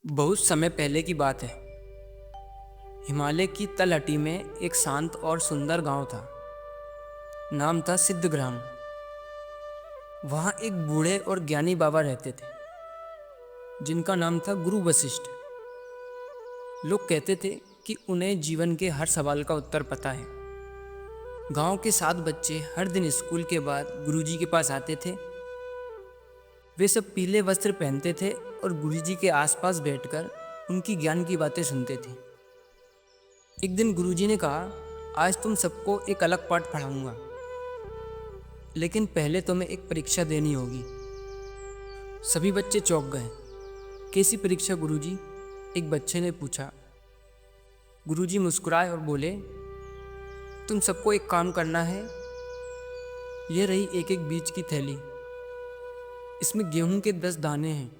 बहुत समय पहले की बात है। हिमालय की तलहटी में एक शांत और सुंदर गांव था। नाम था सिद्धग्राम। वहाँ एक बूढ़े और ज्ञानी बाबा रहते थे जिनका नाम था गुरु वशिष्ठ। लोग कहते थे कि उन्हें जीवन के हर सवाल का उत्तर पता है। गांव के 7 बच्चे हर दिन स्कूल के बाद गुरुजी के पास आते थे। वे सब पीले वस्त्र पहनते थे और गुरुजी के आसपास बैठकर उनकी ज्ञान की बातें सुनते थे। एक दिन गुरुजी ने कहा, आज तुम सबको एक अलग पाठ पढ़ाऊंगा, लेकिन पहले तुम्हें एक परीक्षा देनी होगी। सभी बच्चे चौंक गए। कैसी परीक्षा गुरुजी? एक बच्चे ने पूछा। गुरुजी मुस्कुराए और बोले, तुम सबको एक काम करना है। ये रही एक एक बीज की थैली। इसमें गेहूं के 10 दाने हैं।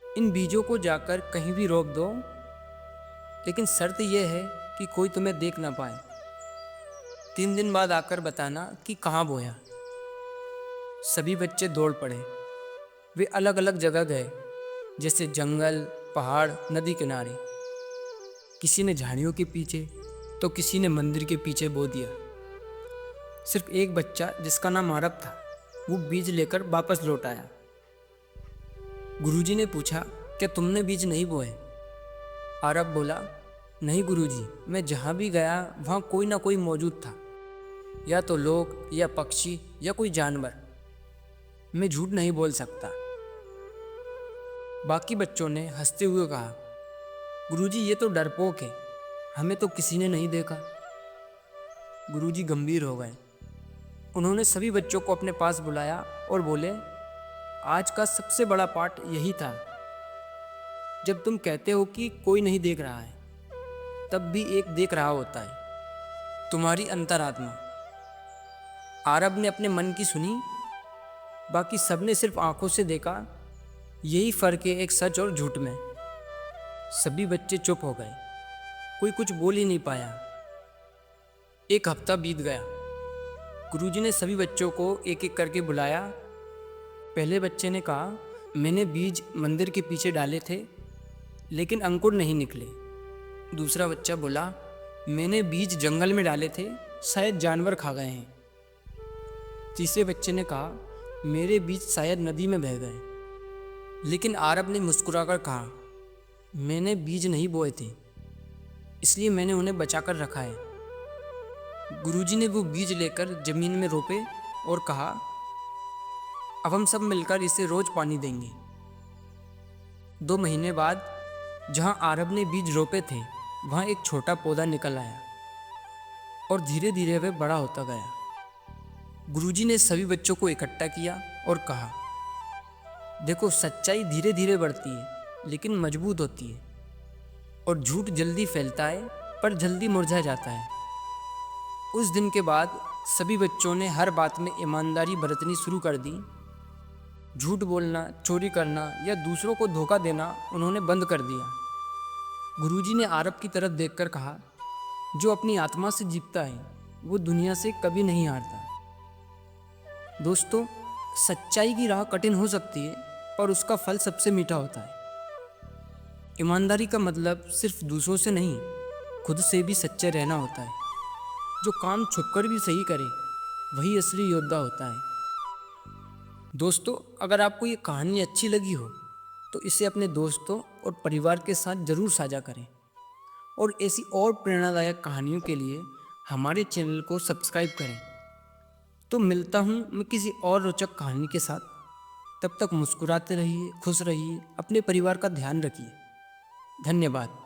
इन बीजों को जाकर कहीं भी रोप दो, लेकिन शर्त यह है कि कोई तुम्हें देख ना पाए। 3 दिन बाद आकर बताना कि कहाँ बोया। सभी बच्चे दौड़ पड़े। वे अलग अलग जगह गए, जैसे जंगल, पहाड़, नदी किनारे। किसी ने झाड़ियों के पीछे तो किसी ने मंदिर के पीछे बो दिया। सिर्फ एक बच्चा, जिसका नाम आरब था, वो बीज लेकर वापस लौट आया। गुरुजी ने पूछा, क्या तुमने बीज नहीं बोए? आरब बोला, नहीं गुरुजी, मैं जहाँ भी गया वहाँ कोई ना कोई मौजूद था, या तो लोग या पक्षी या कोई जानवर। मैं झूठ नहीं बोल सकता। बाकी बच्चों ने हंसते हुए कहा, गुरुजी ये तो डरपोक है, हमें तो किसी ने नहीं देखा। गुरुजी गंभीर हो गए। उन्होंने सभी बच्चों को अपने पास बुलाया और बोले, आज का सबसे बड़ा पाठ यही था। जब तुम कहते हो कि कोई नहीं देख रहा है, तब भी एक देख रहा होता है, तुम्हारी अंतरात्मा। आरब ने अपने मन की सुनी, बाकी सबने सिर्फ आंखों से देखा। यही फर्क है एक सच और झूठ में। सभी बच्चे चुप हो गए, कोई कुछ बोल ही नहीं पाया। एक हफ्ता बीत गया। गुरुजी ने सभी बच्चों को एक एक करके बुलाया। पहले बच्चे ने कहा, मैंने बीज मंदिर के पीछे डाले थे, लेकिन अंकुर नहीं निकले। दूसरा बच्चा बोला, मैंने बीज जंगल में डाले थे, शायद जानवर खा गए हैं। तीसरे बच्चे ने कहा, मेरे बीज शायद नदी में बह गए। लेकिन आरब ने मुस्कुराकर कहा, मैंने बीज नहीं बोए थे, इसलिए मैंने उन्हें बचाकर रखा है। गुरुजी ने वो बीज लेकर जमीन में रोपे और कहा, अब हम सब मिलकर इसे रोज पानी देंगे। 2 महीने बाद जहाँ आरब ने बीज रोपे थे, वहाँ एक छोटा पौधा निकल आया और धीरे धीरे वह बड़ा होता गया। गुरुजी ने सभी बच्चों को इकट्ठा किया और कहा, देखो, सच्चाई धीरे धीरे बढ़ती है लेकिन मजबूत होती है, और झूठ जल्दी फैलता है पर जल्दी मुरझा जाता है। उस दिन के बाद सभी बच्चों ने हर बात में ईमानदारी बरतनी शुरू कर दी। झूठ बोलना, चोरी करना या दूसरों को धोखा देना उन्होंने बंद कर दिया। गुरुजी ने आरब की तरफ देखकर कहा, जो अपनी आत्मा से जीतता है वो दुनिया से कभी नहीं हारता। दोस्तों, सच्चाई की राह कठिन हो सकती है, पर उसका फल सबसे मीठा होता है। ईमानदारी का मतलब सिर्फ दूसरों से नहीं, खुद से भी सच्चे रहना होता है। जो काम छुपकर भी सही करे, वही असली योद्धा होता है। दोस्तों, अगर आपको ये कहानी अच्छी लगी हो तो इसे अपने दोस्तों और परिवार के साथ ज़रूर साझा करें, और ऐसी और प्रेरणादायक कहानियों के लिए हमारे चैनल को सब्सक्राइब करें। तो मिलता हूँ मैं किसी और रोचक कहानी के साथ। तब तक मुस्कुराते रहिए, खुश रहिए, अपने परिवार का ध्यान रखिए। धन्यवाद।